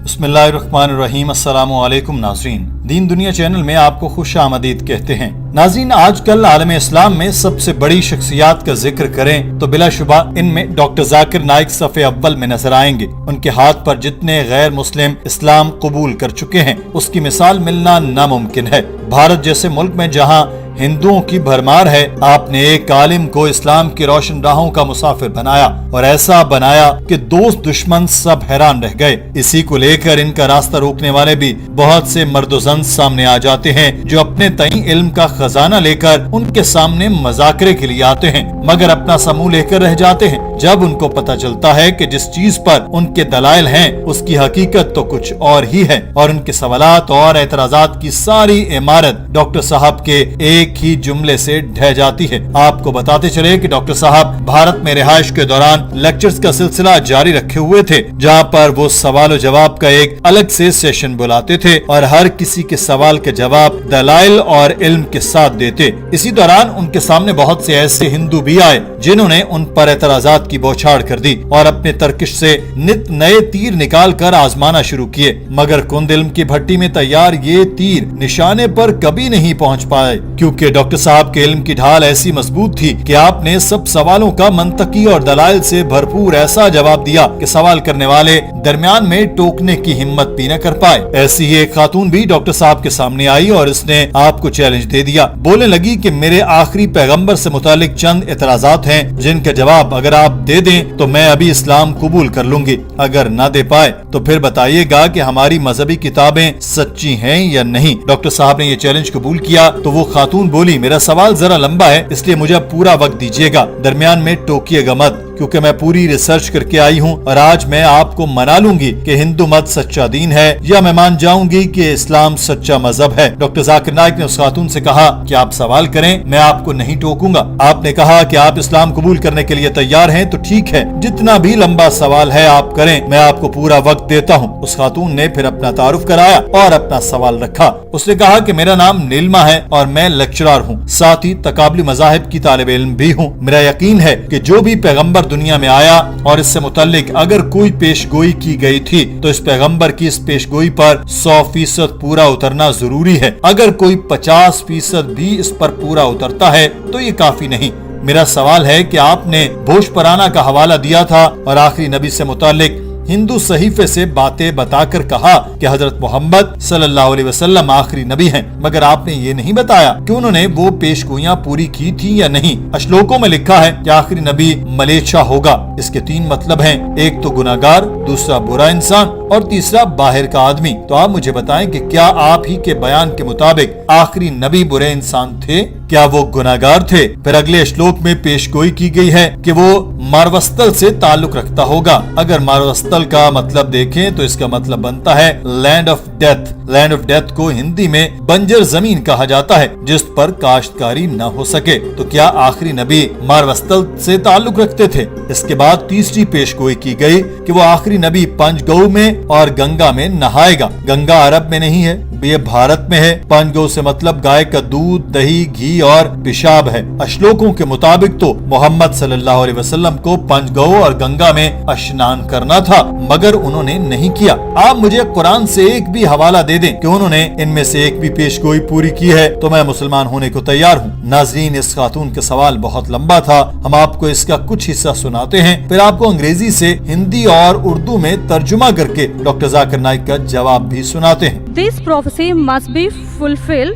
बिस्मिल्लाहिर्रहमानिर्रहीम। अस्सलामु अलैकुम नाज़रीन, दीन दुनिया चैनल में आपको खुश आमदीद कहते हैं। नाज़रीन, आजकल आलम इस्लाम में सबसे बड़ी शख्सियात का जिक्र करें तो बिलाशुबा इनमें डॉक्टर जाकिर नाइक सफ़े अव्वल में नजर आएंगे। उनके हाथ पर जितने गैर मुस्लिम इस्लाम कबूल कर चुके हैं उसकी मिसाल मिलना नामुमकिन है। भारत जैसे मुल्क में जहाँ हिंदुओं की भरमार है, आपने एक आलिम को इस्लाम की रोशन राहों का मुसाफिर बनाया और ऐसा बनाया कि दोस्त दुश्मन सब हैरान रह गए। इसी को लेकर इनका रास्ता रोकने वाले भी बहुत से मर्दोजन सामने आ जाते हैं जो अपने तई इल्म का खजाना लेकर उनके सामने मजाकरे के लिए आते हैं, मगर अपना समूह लेकर रह जाते हैं। जब उनको पता चलता है कि जिस चीज पर उनके दलाइल हैं उसकी हकीकत तो कुछ और ही है और उनके सवालात और एतराजात की सारी इमारत डॉक्टर साहब के एक ही जुमले से ढह जाती है। आपको बताते चले कि डॉक्टर साहब भारत में रिहाइश के दौरान लेक्चर्स का सिलसिला जारी रखे हुए थे, जहां पर वो सवाल और जवाब का एक अलग से सेशन बुलाते थे और हर किसी के सवाल के जवाब दलाइल और इल्म के साथ देते। इसी दौरान उनके सामने बहुत से ऐसे हिंदू भी आए जिन्होंने उन पर एतराजात की बौछार कर दी और अपने तर्किश से नित नए तीर निकाल कर आजमाना शुरू किए, मगर कुंद इल्म की भट्टी में तैयार ये तीर निशाने पर कभी नहीं पहुंच पाए, क्योंकि डॉक्टर साहब के इल्म की ढाल ऐसी मजबूत थी कि आपने सब सवालों का मंतकी और दलाइल से भरपूर ऐसा जवाब दिया कि सवाल करने वाले दरमियान में टोकने की हिम्मत भी न कर पाए। ऐसी ही एक खातून भी डॉक्टर साहब के सामने आई और इसने आपको चैलेंज दे दिया। बोलने लगी कि मेरे आखिरी पैगंबर से मुतालिक चंद एतराजात हैं जिनके जवाब अगर आप दे दें तो मैं अभी इस्लाम कबूल कर लूंगी, अगर ना दे पाए तो फिर बताइएगा कि हमारी मजहबी किताबें सच्ची हैं या नहीं। डॉक्टर साहब ने ये चैलेंज कबूल किया तो वो खातून बोली, मेरा सवाल जरा लंबा है इसलिए मुझे पूरा वक्त दीजिएगा, दरमियान में टोकिएगा मत, क्योंकि मैं पूरी रिसर्च करके आई हूँ और आज मैं आपको मना लूंगी कि हिंदू मत सच्चा दीन है या मैं मान जाऊंगी कि इस्लाम सच्चा मजहब है। डॉक्टर जाकिर नाइक ने उस खातून से कहा कि आप सवाल करें, मैं आपको नहीं टोकूंगा। आपने कहा कि आप इस्लाम कबूल करने के लिए तैयार हैं तो ठीक है, जितना भी लंबा सवाल है आप करें, मैं आपको पूरा वक्त देता हूँ। उस खातून ने फिर अपना तारुफ कराया और अपना सवाल रखा। उसने कहा कि मेरा नाम नीलमा है और मैं लेक्चरर हूँ, साथ ही तकाबली मज़ाहिब की तालिब इल्म भी हूँ। मेरा यकीन है कि जो भी पैगंबर दुनिया में आया और इससे मुताल्लिक अगर कोई पेशगोई की गई थी तो इस पैगंबर की इस पेशगोई पर 100% पूरा उतरना जरूरी है। अगर कोई 50% भी इस पर पूरा उतरता है तो ये काफी नहीं। मेरा सवाल है कि आपने भोजपराना का हवाला दिया था और आखिरी नबी से मुताल्लिक हिंदू सहीफे से बातें बताकर कहा कि हजरत मोहम्मद सल्लल्लाहु अलैहि वसल्लम आखिरी नबी हैं, मगर आपने ये नहीं बताया कि उन्होंने वो पेशगोइयां पूरी की थी या नहीं। श्लोकों में लिखा है कि आखिरी नबी मलेच्छा होगा। इसके 3 मतलब हैं, एक तो गुनाहगार, दूसरा बुरा इंसान और तीसरा बाहर का आदमी। तो आप मुझे बताएं कि क्या आप ही के बयान के मुताबिक आखिरी नबी बुरे इंसान थे? क्या वो गुनाहगार थे? फिर अगले श्लोक में पेशगोई की गई है कि वो मारवस्तल से ताल्लुक रखता होगा। अगर मारवस्तल का मतलब देखें तो इसका मतलब बनता है land of death. Land of death को हिंदी में बंजर जमीन कहा जाता है जिस पर काश्तकारी न हो सके। तो क्या आखिरी नबी मारवस्तल से ताल्लुक रखते थे? इसके बाद तीसरी पेशगोई की गई कि वो आखिरी नबी पंचगौ में और गंगा में नहाएगा। गंगा अरब में नहीं है, ये भारत में है। पंचगौ से मतलब गाय का दूध, दही, घी और पेशाब है। श्लोकों के मुताबिक तो मोहम्मद सल्लल्लाहु अलैहि वसल्लम को पंचगौ और गंगा में स्नान करना था, मगर उन्होंने नहीं किया। आप मुझे कुरान से एक भी हवाला दे दें कि उन्होंने इनमें से एक भी पेशगोई पूरी की है तो मैं मुसलमान होने को तैयार हूँ। नाजरीन, इस खातून का सवाल बहुत लंबा था, हम आपको इसका कुछ हिस्सा सुनाते हैं, फिर आपको अंग्रेजी से हिंदी और उर्दू में तर्जुमा करके डॉक्टर जाकिर नाइक का जवाब भी सुनाते हैं। This prophecy must be fulfilled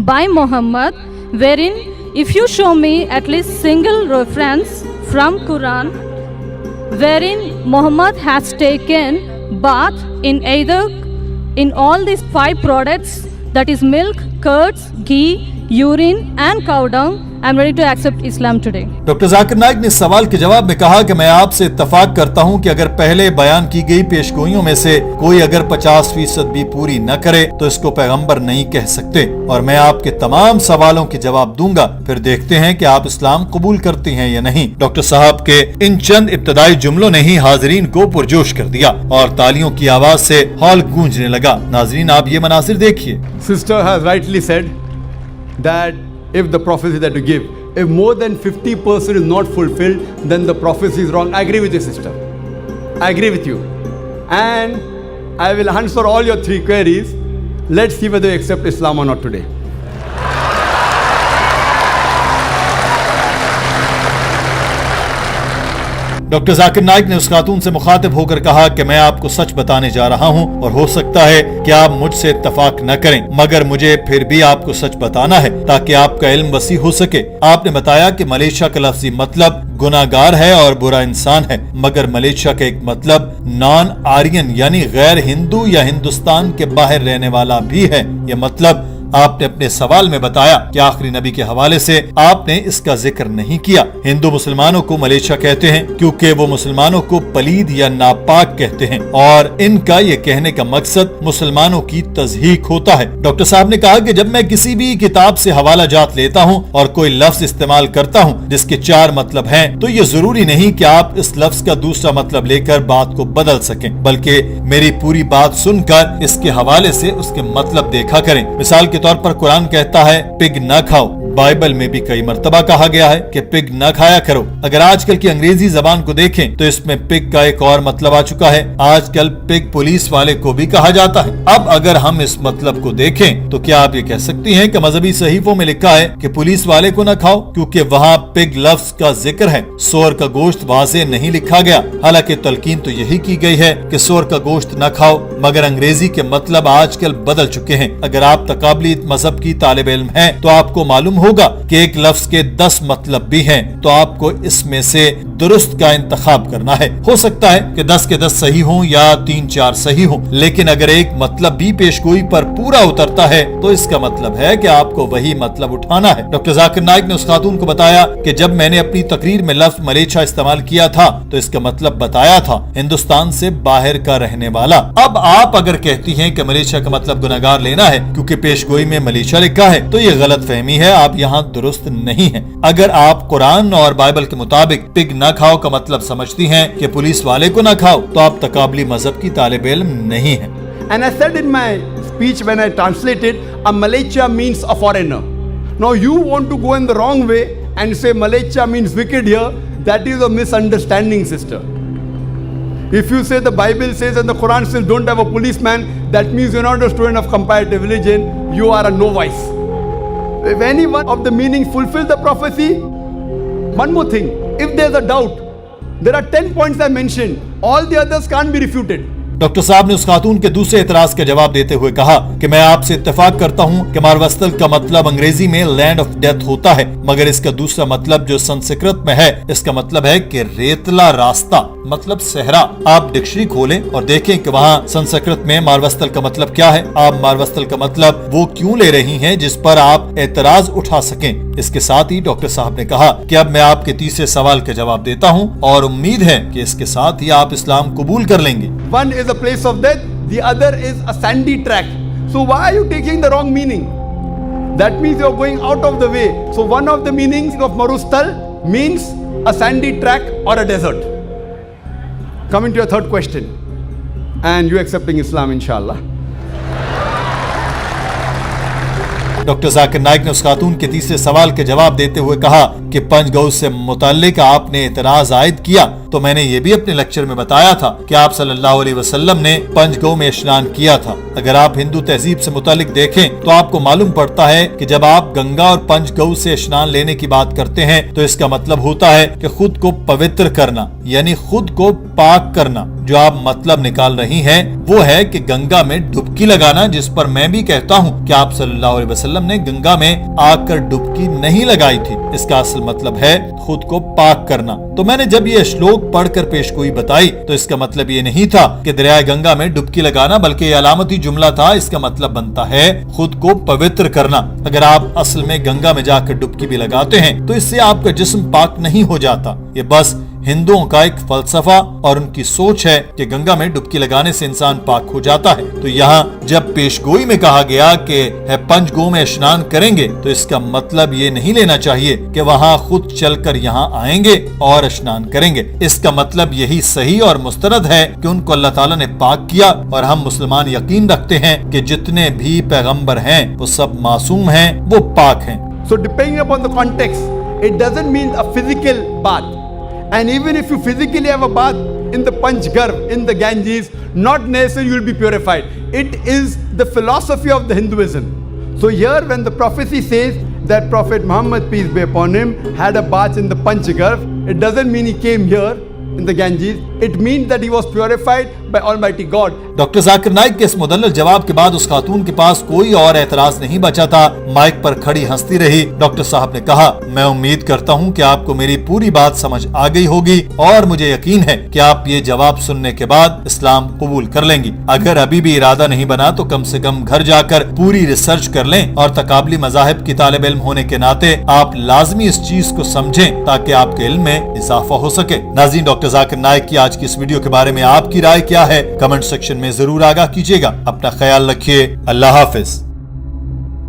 by Muhammad, wherein if you show me at least single reference from Quran wherein Muhammad has taken bath in either in all these 5 products, that is milk, curds, ghee, urine and cow dung, I am ready to accept Islam today. Doctor Zakir Naik ने सवाल के जवाब में कहा कि मैं आपसे इत्तफाक करता हूं कि अगर पहले बयान की गई पेशगोइयों में से कोई अगर 50% भी पूरी न करे तो इसको पैगंबर नहीं कह सकते और मैं आपके तमाम सवालों के जवाब दूंगा, फिर देखते हैं कि आप इस्लाम कबूल करते हैं या नहीं। डॉक्टर साहब के इन चंद इब्तदाई जुमलों ने ही हाजरीन को पुरजोश कर दिया और तालियों की आवाज से हॉल गूंजने लगा। नाजरीन, आप ये मनासिर देखिए। Sister has rightly said that if the prophecy that you give if more than 50% is not fulfilled, then the prophecy is wrong. I agree with you, sister. I agree with you. And I will answer all your 3 queries. Let's see whether you accept Islam or not today. Doctor Zakir Naik ने उस खातून से मुखातिब होकर कहा कि मैं आपको सच बताने जा रहा हूं और हो सकता है कि आप मुझसे इत्तफाक न करें, मगर मुझे फिर भी आपको सच बताना है ताकि आपका इल्म वसी हो सके। आपने बताया कि मलेशिया का लफ्जी मतलब गुनाहगार है और बुरा इंसान है, मगर मलेशिया का एक मतलब नॉन आर्यन यानी गैर हिंदू या हिंदुस्तान के बाहर रहने वाला भी है। यह मतलब आपने अपने सवाल में बताया कि आखिरी नबी के हवाले से आपने इसका जिक्र नहीं किया। हिंदू मुसलमानों को मलेशिया कहते हैं क्योंकि वो मुसलमानों को पलीद या नापाक कहते हैं और इनका ये कहने का मकसद मुसलमानों की तज़हीक होता है। डॉक्टर साहब ने कहा कि जब मैं किसी भी किताब से हवाला जात लेता हूँ और कोई लफ्ज इस्तेमाल करता हूँ जिसके 4 मतलब हैं, तो ये जरूरी नहीं कि आप इस लफ्ज का दूसरा मतलब लेकर बात को बदल सकें, बल्कि मेरी पूरी बात सुनकर इसके हवाले से उसके मतलब देखा करें। मिसाल के तौर पर कुरान कहता है पिग न खाओ, बाइबल में भी कई मर्तबा कहा गया है कि पिग न खाया करो। अगर आजकल की अंग्रेजी जबान को देखें तो इसमें पिग का एक और मतलब आ चुका है। आजकल पिग पुलिस वाले को भी कहा जाता है। अब अगर हम इस मतलब को देखें तो क्या आप ये कह सकती हैं कि मजहबी सहीफों में लिखा है कि पुलिस वाले को न खाओ, क्योंकि वहाँ पिग लफ्ज का जिक्र है, सूअर का गोश्त वाज़ेह नहीं लिखा गया। हालांकि तलकीन तो यही की गई है कि सूअर का गोश्त न खाओ, मगर अंग्रेजी के मतलब आजकल बदल चुके हैं। अगर आप तकाबली मजहब की तालिब इल्म हैं तो आपको मालूम होगा कि एक लफ्ज के 10 मतलब भी हैं, तो आपको इसमें से दुरुस्त का इंतखाब करना है। हो सकता है कि 10 के 10 सही हों या 3-4 सही हों, लेकिन अगर एक मतलब भी पेशगोई पर पूरा उतरता है तो इसका मतलब है कि आपको वही मतलब उठाना है। डॉक्टर जाकिर नाइक ने उस खातून को बताया कि जब मैंने अपनी तकरीर में लफ्ज मलेशिया इस्तेमाल किया था तो इसका मतलब बताया था हिंदुस्तान से बाहर का रहने वाला। अब आप अगर कहती हैं कि मलेशिया का मतलब गुनाहगार लेना है क्योंकि पेशगोई में मलेशिया लिखा है, तो ये गलत फहमी है, आप यहाँ दुरुस्त नहीं है। अगर आप कुरान और बाइबल के मुताबिक पिग न खाओ का मतलब समझती हैं कि पुलिस वाले को न खाओ, तो आप तकाबली मजहब की तालिब इल्म नहीं है। And I said in my speech when I translated, a Malaysia means a foreigner. Now you want to go in the wrong way and say Malaysia means wicked here. That is a misunderstanding, sister. If you say the Bible says and the Quran says don't have a policeman, that means you're not a student of comparative religion, you are a novice. If any one of the meanings fulfill the prophecy, one more thing, if there's a doubt, there are 10 points I mentioned, all the others can't be refuted. Doctor साहब ने उस खातून के दूसरे एतराज का जवाब देते हुए कहा कि मैं आपसे इत्तेफाक करता हूं कि मारवस्तल का मतलब अंग्रेजी में लैंड ऑफ डेथ होता है, मगर इसका दूसरा मतलब जो संस्कृत में है, इसका मतलब है कि रेतला रास्ता, मतलब सहरा। आप डिक्शनरी खोलें और देखें कि वहाँ संस्कृत में मारवस्तल का मतलब क्या है। आप मारवस्तल का मतलब वो क्यों ले रही हैं जिस पर आप एतराज उठा सकें। इसके साथ ही डॉक्टर साहब ने कहा कि अब मैं आपके तीसरे सवाल का जवाब देता हूं और उम्मीद है कि इसके साथ ही आप इस्लाम कबूल कर लेंगे। One is a place of death, the other is a sandy track. So why are you taking the wrong meaning? That means you are going out of the way. So one of the meanings of Marustal means a sandy track or a desert. Coming to your third question, and you accepting Islam, inshallah. Doctor Zakir Naik ने उस खातून के तीसरे सवाल के जवाब देते हुए कहा कि पंचगौ से मुताल्लिक आपने एतराज आयद किया, तो मैंने ये भी अपने लेक्चर में बताया था कि आप सल्लल्लाहु अलैहि वसल्लम ने पंचगौ में स्नान किया था। अगर आप हिंदू तहजीब से मुताल्लिक देखें तो आपको मालूम पड़ता है कि जब आप गंगा और पंचगौ से स्नान लेने की बात करते हैं तो इसका मतलब होता है कि खुद को पवित्र करना, यानी खुद को पाक करना। जो आप मतलब निकाल रही हैं वो है कि गंगा में डुबकी लगाना, जिस पर मैं भी कहता हूँ कि आप सल्लल्लाहु अलैहि वसल्लम ने गंगा में आकर डुबकी नहीं लगाई थी। इसका असल मतलब है खुद को पाक करना। तो मैंने जब ये श्लोक पढ़कर पेशगोई बताई तो इसका मतलब ये नहीं था कि दरियाए गंगा में डुबकी लगाना, बल्कि ये अलामती जुमला था। इसका मतलब बनता है खुद को पवित्र करना। अगर आप असल में गंगा में जाकर डुबकी भी लगाते हैं तो इससे आपका जिस्म पाक नहीं हो जाता। ये बस हिंदुओं का एक फलसफा और उनकी सोच है कि गंगा में डुबकी लगाने से इंसान पाक हो जाता है। तो यहाँ जब पेशगोई में कहा गया कि है पंचगौ में स्नान करेंगे, तो इसका मतलब ये नहीं लेना चाहिए कि वहाँ खुद चलकर यहाँ आएंगे और स्नान करेंगे। इसका मतलब यही सही और मुस्तरद है कि उनको अल्लाह ताला ने पाक किया, और हम मुसलमान यकीन रखते हैं कि जितने भी पैगंबर हैं वो सब मासूम हैं, वो पाक हैं। So depending upon the context, It doesn't mean a physical bath. And even if you physically have a bath in the Panchgarh, in the Ganges, not necessarily you will be purified. It is the philosophy of the Hinduism. So here when the prophecy says that Prophet Muhammad, peace be upon him, had a bath in the Panchgarh, it doesn't mean he came here in the Ganges. It means that he was purified by Almighty God. Doctor Zakir Naik के इस मुदल्लल जवाब के बाद उस खातून के पास कोई और एतराज नहीं बचा था। माइक पर खड़ी हंसती रही। डॉक्टर साहब ने कहा, मैं उम्मीद करता हूं कि आपको मेरी पूरी बात समझ आ गई होगी और मुझे यकीन है कि आप ये जवाब सुनने के बाद इस्लाम कबूल कर लेंगी। अगर अभी भी इरादा नहीं बना तो कम से कम घर जाकर पूरी रिसर्च कर लें और तकाबली मज़ाहिब की तालिब इल्म होने के नाते आप लाजमी इस चीज को समझें ताकि आपके इल्म में इजाफा हो सके। नाज़रीन, डॉक्टर जाकिर नाइक की आज की इस वीडियो के बारे में आपकी राय क्या है? कमेंट सेक्शन में जरूर आगाह कीजिएगा। अपना ख्याल रखिए। अल्लाह हाफिज।